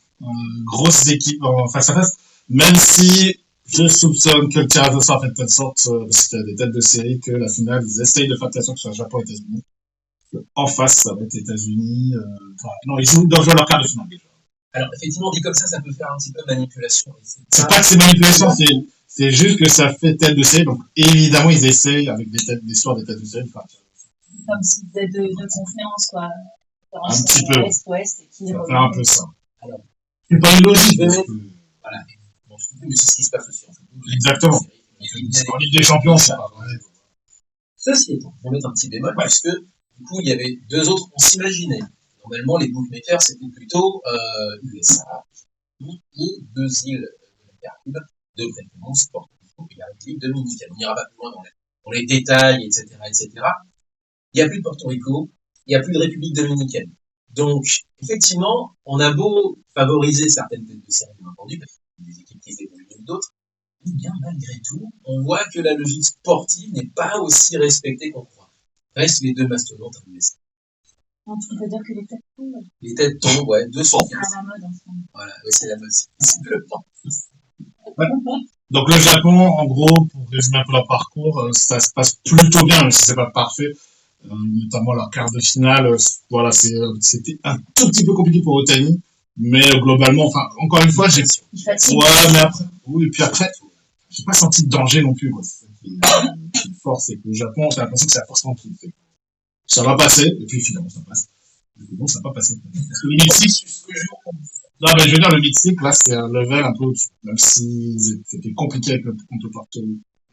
Grosse équipe en face à face, même si Je soupçonne que le tirage au sort fait de telle sorte, parce qu'il y a des têtes de série, que la finale, ils essayent de faire de telle sorte que ce soit Japon et États-Unis. En face, ça va être États-Unis. Enfin, non, doivent jouer leur quart de finale déjà. Alors, effectivement, dit comme ça peut faire un petit peu manipulation. Et C'est pas que c'est manipulation, c'est juste que ça fait tête de série. Donc, évidemment, ils essayent avec l'histoire des têtes de série. Enfin, Comme si c'était de conférence, quoi. un petit peu. Est-Ouest, qui Ça fait un peu ça. Alors, c'est pas une logique. Voilà. Bon, mais c'est ce qui se passe aussi en fait. Exactement. En Ligue des Champions, c'est pas vrai. Ceci étant, je vais mettre un petit bémol, puisque du coup, il y avait deux autres, on s'imaginait. Normalement, les bookmakers, c'était plutôt USA et deux îles de la Caraïbe, de préférence Porto Rico et la République dominicaine. On n'ira pas plus loin dans les détails, etc., etc. Il n'y a plus de Porto Rico, il n'y a plus de République dominicaine. Donc, effectivement, on a beau favoriser certaines têtes de série, bien entendu, parce qu'il y a des équipes qui évoluent mieux que d'autres, et bien malgré tout, on voit que la logique sportive n'est pas aussi respectée qu'on croit. Restent les deux mastodontes à USA. Tu peux dire que les têtes tombent. Les têtes tombent, ouais, deux sur C'est à la mode en ce moment. Voilà, ouais, c'est la mode, simplement. Ouais. Donc le Japon, en gros, pour résumer un peu leur parcours, ça se passe plutôt bien, même si c'est pas parfait. Notamment leur quart de finale, voilà, c'était un tout petit peu compliqué pour Otani, mais globalement, enfin, encore une fois, ouais, mais après, oui, et puis après, j'ai pas senti de danger non plus, quoi. C'est ça qui est fort, c'est que le Japon, j'ai l'impression que c'est la force tranquille. Ça va passer, et puis finalement, ça passe. Non, ça n'a pas passé. Parce que le Mexique, non, mais je veux dire, le Mexique, là, c'est un level un peu au-dessus. Même si c'était compliqué avec contre Porto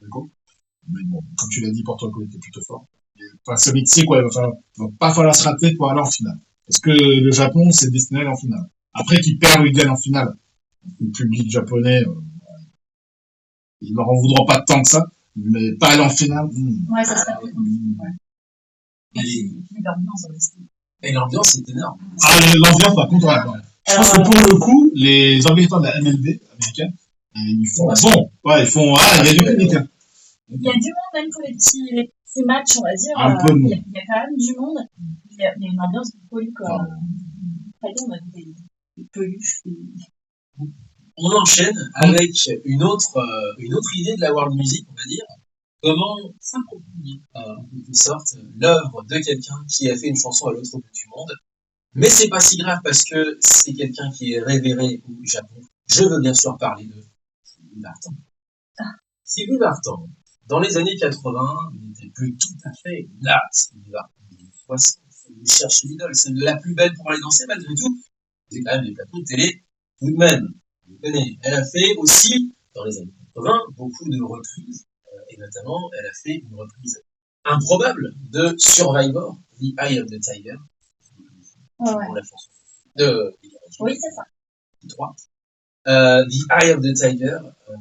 Rico. Mais bon, comme tu l'as dit, Porto Rico était plutôt fort. Enfin, ce Mexique, ouais, va pas falloir se rater pour aller en finale. Parce que le Japon, c'est destiné à aller en finale. Après qu'ils perdent ou ils gagnent en finale, le public japonais, ils leur en voudront pas tant que ça. Mais pas aller en finale. Ouais, ça serait plus compliqué. Ouais. Et l'ambiance, et l'ambiance est énorme. Ah, l'ambiance, par contre, ouais. Je pense que pour le coup, les organisateurs de la MLB américaine, ils font bon. Ouais, ils font, il y a du public. Il y a du monde même pour les petits matchs, on va dire. Un peu de monde. Il y a quand même du monde. Il y a une ambiance de folie, quoi. Après, on a des peluches. On enchaîne avec une autre idée de la world music, on va dire. Comment s'approprier, en quelque sorte, l'œuvre de quelqu'un qui a fait une chanson à l'autre bout du monde. Mais c'est pas si grave parce que c'est quelqu'un qui est révéré au Japon. Je veux bien sûr parler de Sylvie Vartan. Sylvie Vartan, dans les années 80, il n'était plus tout à fait là, Sylvie Vartan. Il cherche l'idole, c'est la plus belle pour aller danser malgré tout. C'est quand même des plateaux de télé tout de même. Vous connaissez. Elle a fait aussi, dans les années 80, beaucoup de reprises, et notamment, elle a fait une reprise improbable de Survivor, The Eye of the Tiger. Ouais. La chanson de oui, c'est ça. 3. The Eye of the Tiger,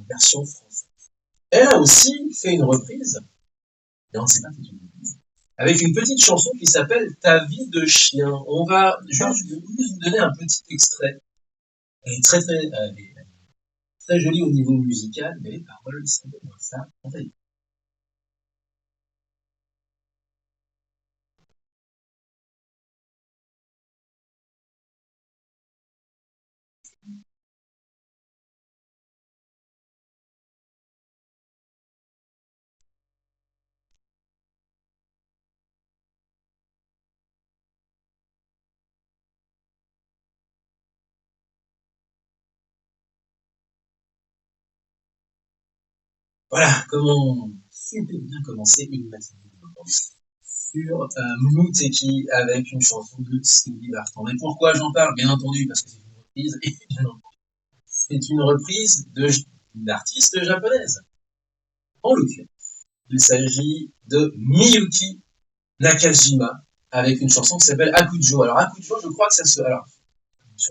version française. Elle a aussi fait une reprise, et on ne sait pas fait une reprise, avec une petite chanson qui s'appelle Ta vie de chien. On va juste vous donner un petit extrait. Elle est très jolie au niveau musical, mais les paroles, c'est moins ça. On va y. Voilà comment super bien commencer une matinée sur Mouteki avec une chanson de Sylvie Vartan. Mais pourquoi j'en parle? Bien entendu, parce que c'est une reprise, et c'est une reprise d'une artiste japonaise. En l'occurrence, il s'agit de Miyuki Nakajima avec une chanson qui s'appelle Akujo. Alors Akujo, je crois que ça se... Alors,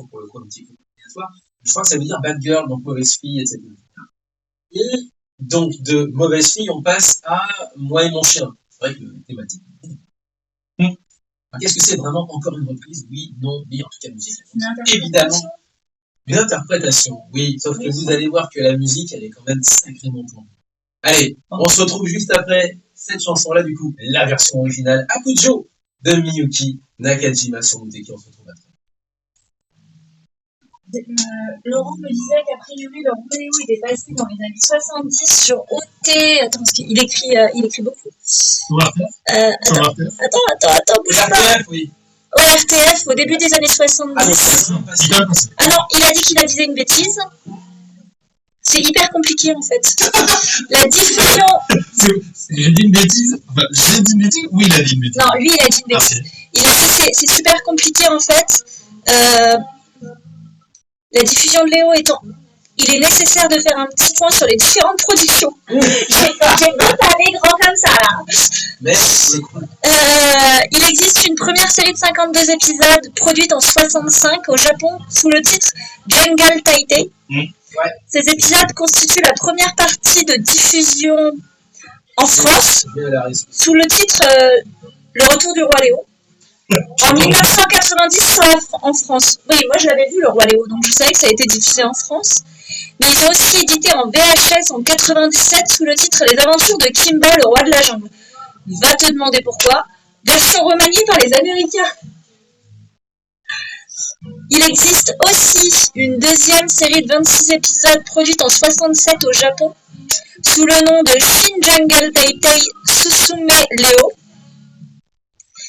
pour le coup un petit peu obligatoire, je crois que ça veut dire bad girl, donc mauvaise fille, etc. Et donc de mauvaise fille, on passe à moi et mon chien. C'est vrai que la thématique. Qu'est-ce que c'est vraiment encore une reprise? Oui, non, mais en tout cas musique. Évidemment. Une interprétation, oui, sauf que vous allez voir que la musique, elle est quand même sacrément plantée. Allez, on se retrouve juste après cette chanson-là, du coup, la version originale Akujo de Miyuki Nakajima sur Mouteki. On se retrouve après. Laurent me disait qu'a priori, le Roi Léo, il est passé dans les années 70 sur OT. Attends, parce qu'il écrit beaucoup. Sur RTF Sur Attends, RTF bouge pas. RTF, oui. Au RTF, au début des années Ah, 70. non, C'est bien passé. Ah non, il a dit qu'il a dit une bêtise. C'est hyper compliqué en fait. La diffusion. J'ai dit une bêtise. Enfin, j'ai dit une bêtise ou il a dit une bêtise? Non, lui, il a dit une bêtise. Il a dit c'est super compliqué en fait. La diffusion de Léo étant. Il est nécessaire de faire un petit point sur les différentes productions. J'ai pas parlé grand comme ça là. Mais Il existe une première série de 52 épisodes produite en 65 au Japon sous le titre Jungle Taitei. Ouais. Ces épisodes constituent la première partie de diffusion en France sous le titre Le Retour du Roi Léo. En 1990 en France. Oui, moi je l'avais vu le Roi Léo, donc je savais que ça a été diffusé en France. Mais ils ont aussi édité en VHS en 97 sous le titre Les Aventures de Kimba, le Roi de la Jungle. Va te demander pourquoi. Version remaniée par les Américains. Il existe aussi une deuxième série de 26 épisodes produite en 67 au Japon sous le nom de Shin Jungle Taitei Susume Léo.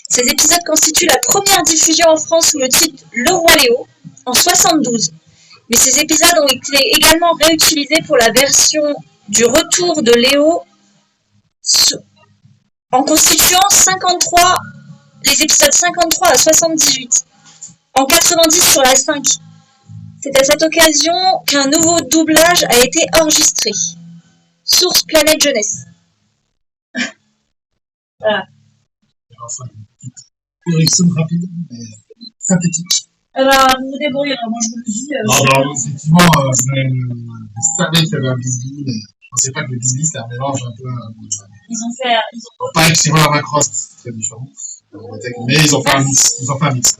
Ces épisodes constituent la première diffusion en France sous le titre Le Roi Léo en 72. Mais ces épisodes ont été également réutilisés pour la version du Retour de Léo en constituant 53, les épisodes 53 à 78, en 90 sur la 5. C'est à cette occasion qu'un nouveau doublage a été enregistré. Source Planète Jeunesse. Voilà. Enfin, une petite correction rapide, mais synthétique. Alors, vous vous débrouillez, moi je vous le dis. Non, effectivement, je savais qu'il y avait un bisbee, mais je pensais pas que le bisbee c'est un mélange un peu. Ils ont fait. Pas excellent à Macross, c'est très différent. Mais ils ont fait un mix. Ils ont fait un mix.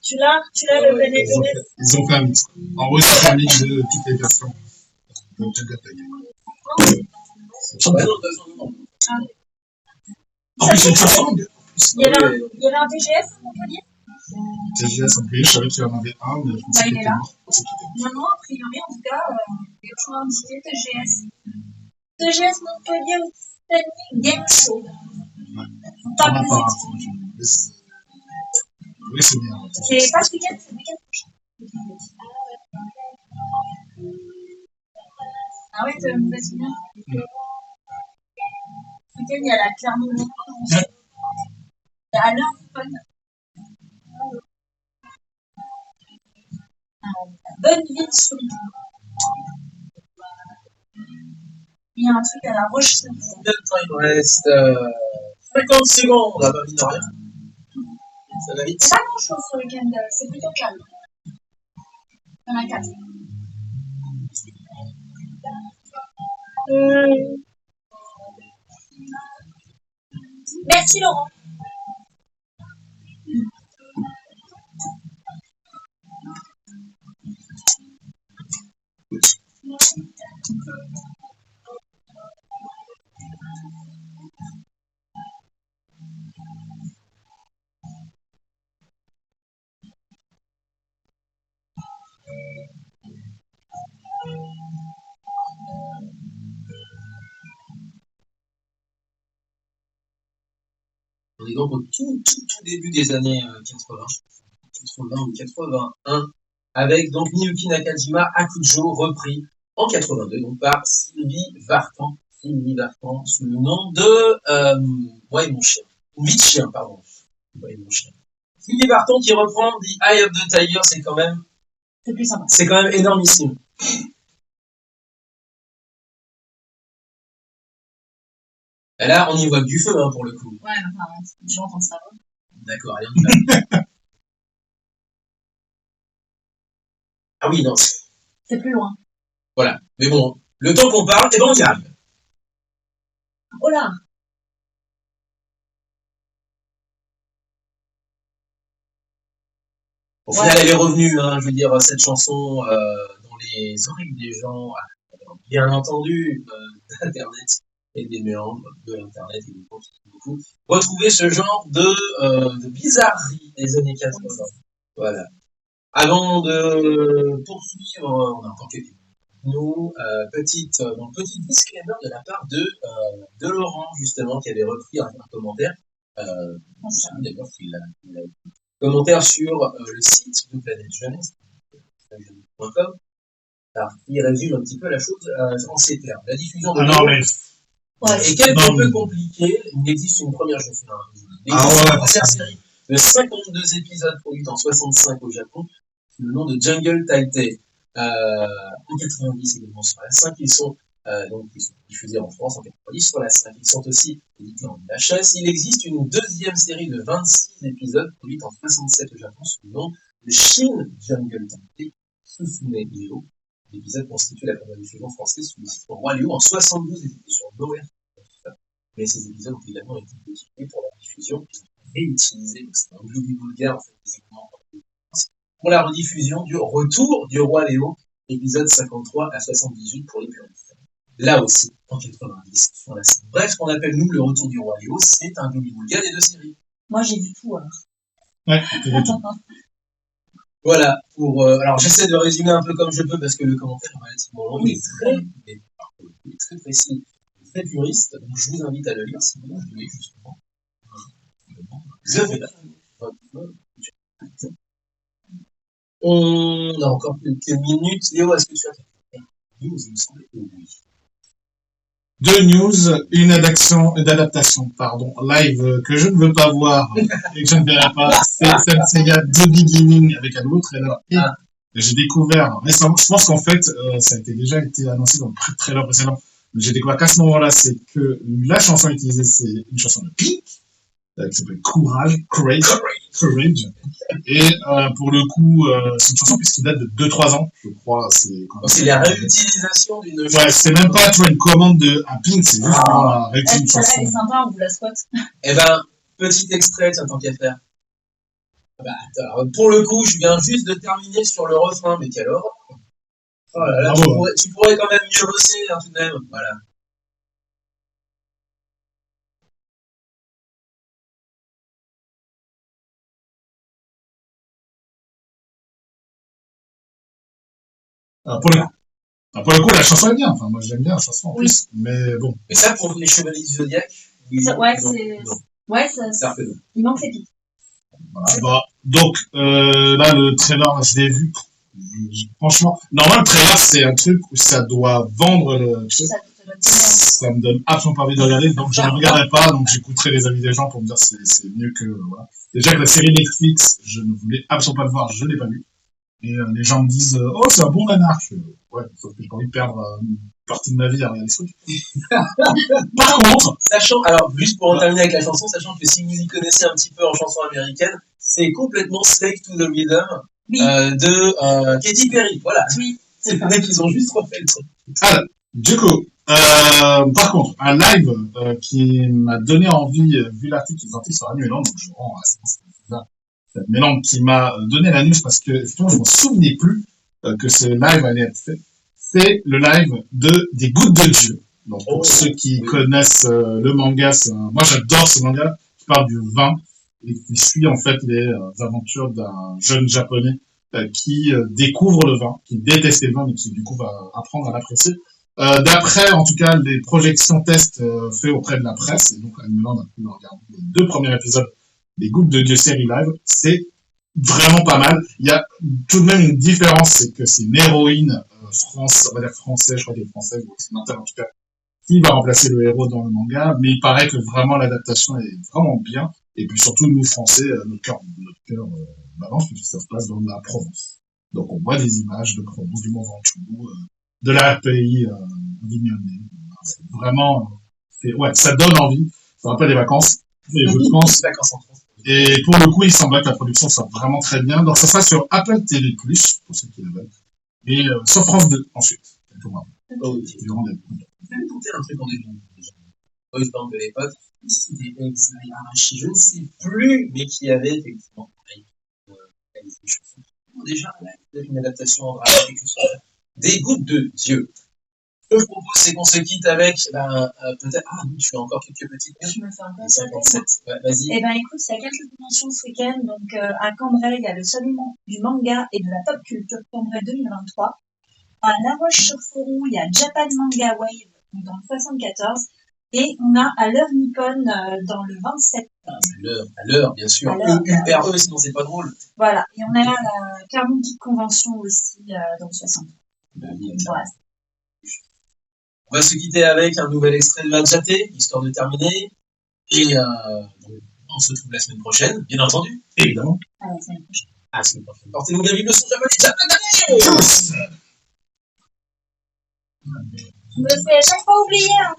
Tu l'as le Planète Jeunesse? Ils ont fait un mix. En gros, c'est un mix de toutes les versions de Jungle Taitei. En plus, c'est une chanson. Il y avait un TGS à Montpellier? TGS en plus, je savais qu'il y en avait un, mais je pensais qu'il était mort. Non, a priori, en tout cas, il y a toujours indiqué TGS. TGS Montpellier Outstanding Game Show. On parle des équipes. Oui, c'est bien. C'est pas ce week-end, c'est le week-end prochain. Ah ouais, t'as une mauvaise souvenir. Ce week-end, il y a la Clermont. Il y a Alain Fun. Bonne ville sur le. Il y a un truc à la roche. Combien de temps il me reste 50 secondes, ah bah mine de rien. Ça va vite. C'est pas grand chose ce week-end, c'est plutôt calme. Il y en a 4. Merci Laurent. On est donc au tout début des années 80 ou 81, avec donc Miyuki Nakajima Hakujo repris en 82 donc par Sylvie Vartan sous le nom de Moi et mon chien. Ou Vite chien, pardon. Moi et mon chien. Sylvie Vartan qui reprend The Eye of the Tiger, c'est quand même. C'est plus sympa. C'est quand même énormissime. Et là, on y voit du feu, hein, pour le coup. Ouais, enfin, les gens entendent ça. D'accord, rien de mal. Ah oui, non. C'est plus loin. Voilà. Mais bon, le temps qu'on parle, on y arrive. Oh là! Au final, elle est revenue, hein, je veux dire, cette chanson dans les oreilles des gens, bien entendu, d'Internet et des méandres de l'Internet et des gens qui beaucoup retrouver ce genre de bizarrerie des années 80. Voilà. Avant de poursuivre, on a encore quelques minutes. Nous, petite disclaimer de la part de Laurent, justement, qui avait repris un commentaire. D'ailleurs, il a commentaire sur le site de Planète Jeunesse, planètejeunesse.com, qui résume un petit peu la chose en ces termes. La diffusion de est quelque peu compliquée. Il existe une première, série de 52 épisodes produite en 65 au Japon, sous le nom de Jungle Taipei. En 90 également sur la 5, ils sont diffusés en France en 90 sur la 5. Ils sont aussi édités en VHS. Il existe une deuxième série de 26 épisodes produite en 67 au Japon sous le nom de Shin Jungle Taipei Susume Leo. L'épisode constitue la première diffusion française sous le titre Roi Léo en 72 épisodes sur Nowhere. Mais ces épisodes ont également été modifiés pour leur diffusion et utilisés. Donc c'est un joli vulgaire en fait, pour la rediffusion du Retour du Roi Léo, épisode 53 à 78 pour les puristes. Là aussi, en 90, sur la scène. Bref, ce qu'on appelle nous le Retour du Roi Léo, c'est un joli vulgaire des deux séries. Moi j'ai vu tout alors. Ouais, c'est tout. Voilà, alors j'essaie de résumer un peu comme je peux parce que le commentaire est relativement long, il est très précis, très puriste, donc je vous invite à le lire si vous voulez justement. On a encore quelques minutes. Léo, est-ce que tu as fait news? Il me semble que oui. Deux news, une d'adaptation, live que je ne veux pas voir et que je ne verrai pas. C'est Senseiya The Beginning avec un nouveau trailer. Et j'ai découvert récemment, je pense qu'en fait, ça a déjà été annoncé dans le trailer précédent, mais j'ai découvert qu'à ce moment-là, c'est que la chanson utilisée, c'est une chanson de Pink, qui s'appelle Courage. Et pour le coup, c'est une chanson qui date de 2-3 ans, je crois. C'est la réutilisation d'une chanson. Ouais, c'est même pas une commande de Pink, c'est juste la réutilisation d'une chanson. Elle est sympa, on vous la squatte. Eh ben, petit extrait, tant qu'à faire. Alors, pour le coup, je viens juste de terminer sur le refrain, mais quelle horreur. Oh là là, tu pourrais quand même mieux bosser, hein, tout de même. Voilà. Pour le coup, la chanson est bien. Enfin, moi, j'aime bien la chanson en plus. Mais bon. Et ça, pour les Chevaliers du Zodiac, ça, il manque les pics. Voilà. Donc, là, le trailer, je l'ai vu. Franchement, normalement, le trailer, c'est un truc où ça doit vendre le. Ça me donne absolument pas envie de regarder, donc je ne regarderai pas, donc j'écouterai les avis des gens pour me dire c'est mieux que. Voilà. Déjà que la série Netflix, je ne voulais absolument pas le voir, je ne l'ai pas vu. Et les gens me disent oh, c'est un bon nanar. Ouais, sauf que j'ai pas envie de perdre une partie de ma vie à regarder ce truc. Par contre, alors juste pour en terminer avec la chanson, sachant que si vous y connaissez un petit peu en chanson américaine, c'est complètement Slave to the Rhythm de Katy Perry. Voilà. Oui. C'est les mecs, ils ont juste refait le truc. Alors, du coup, par contre, un live qui m'a donné envie, vu l'article qui est sorti sur Annueland, donc je rends à Méland qui m'a donné la news parce que effectivement je ne me souvenais plus que ce live allait être fait. C'est le live des Gouttes de Dieu. Donc pour ceux qui connaissent le manga, moi j'adore ce manga qui parle du vin et qui suit en fait les aventures d'un jeune japonais qui découvre le vin, qui déteste le vin mais qui du coup va apprendre à l'apprécier. D'après en tout cas les projections tests faits auprès de la presse, et donc Méland a pu regarder les 2 premiers épisodes des Gouttes de Dieu série live, c'est vraiment pas mal. Il y a tout de même une différence, c'est que c'est une héroïne on va dire française, je crois qu'elle est française ou occidentale en tout cas, qui va remplacer le héros dans le manga, mais il paraît que vraiment l'adaptation est vraiment bien, et puis surtout nous français, notre cœur balance, puisque ça se passe dans la Provence. Donc on voit des images de Provence, du Mont Ventoux, de la pays Vignonnais. Vraiment, ça donne envie, ça rappelle les vacances. Et je pense. Et pour le coup, il semble que la production soit vraiment très bien. Donc, ça sera sur Apple TV+, pour ceux qui le veulent. Et sur France 2, ensuite. Je vais tenter un truc en début. Boys Band de l'époque. C'était Exile Arashi, je ne sais plus, mais qui avait effectivement des chansons. Déjà, une adaptation en drame, quelque chose. Des Gouttes de Dieu. que je propose, c'est qu'on se quitte avec peut-être. Ah oui, je fais encore quelques petites Je me fais encore 57. Ouais, vas-y. Eh ben écoute, il y a quelques conventions ce week-end. Donc à Cambrai, il y a le salon du manga et de la pop culture Cambrai 2023. À La Roche-sur-Foron, il y a Japan Manga Wave, donc dans le 74. Et on a à l'heure Nippon dans le 27. À l'heure, bien sûr. À l'heure, EURE, sinon c'est pas drôle. Voilà. Et on a la Clermont Geek Convention aussi dans le 60. Voilà. On va se quitter avec un nouvel extrait de la Jaté, histoire de terminer. Et on se retrouve la semaine prochaine, bien entendu, évidemment. À la semaine prochaine. À la semaine prochaine. Portez-vous bien, vive le son japonais, japonais tous. Je me fais à chaque fois oublier. Hein.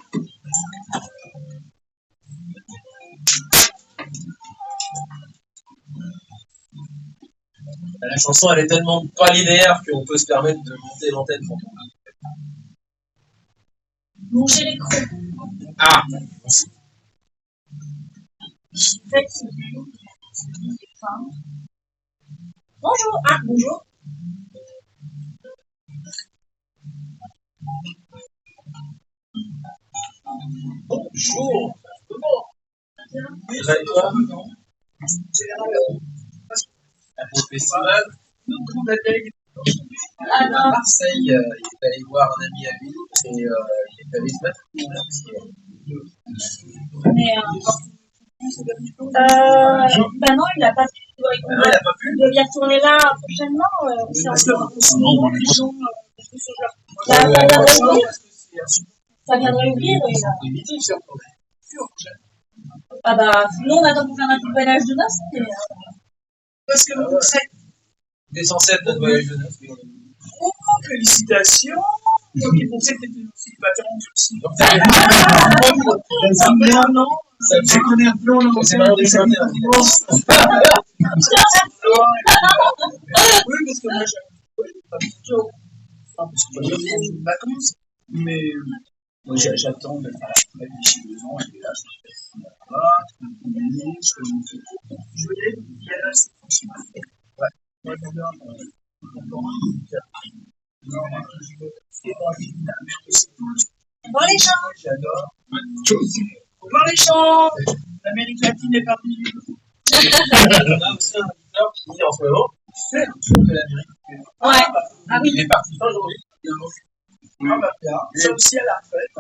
La chanson, elle est tellement pas linéaire qu'on peut se permettre de monter l'antenne quand on veut. Manger les crocs. Ah, Je suis fatiguée. J'ai faim. Bonjour. Ah, bonjour. bonjour. Comment? Ça va et toi? Pour le festival, Ah à non. Marseille, il est allé voir un ami à lui et il est allé se mettre. Mais bah non, il a pas pu. Non, il n'a pas pu. Il doit y retourner là prochainement. C'est en ce moment les gens. Ça viendrait ouvrir. C'est primitif, c'est encore. Ah bah, nous on attend pour faire notre voyage de noces. Mais, Parce que vous savez, il est censé être notre voyage de noces. Oh, félicitations! Donc, ils pensaient que tu étais célibataire en Turquie. Ça me fait un an. Ça me fait connaître un peu, on c'est pas des journées. Oui, parce que moi, pas plutôt. Parce que moi, j'ai une vacances, mais moi, j'attends de faire la retraite d'ici 2 ans, et là, je fais là, je veux dire, il y a là, c'est franchement. Ouais, moi, j'adore encore non, je veux c'est dans la vie de la merde, c'est tout. Bon les gens. J'adore. Au revoir les gens! L'Amérique latine est partie. On a aussi un auditeur qui, en ce moment, fait un tour de l'Amérique. Ouais. Ah oui. Il est parti fin janvier. Ah bah bien. Ça aussi à la retraite.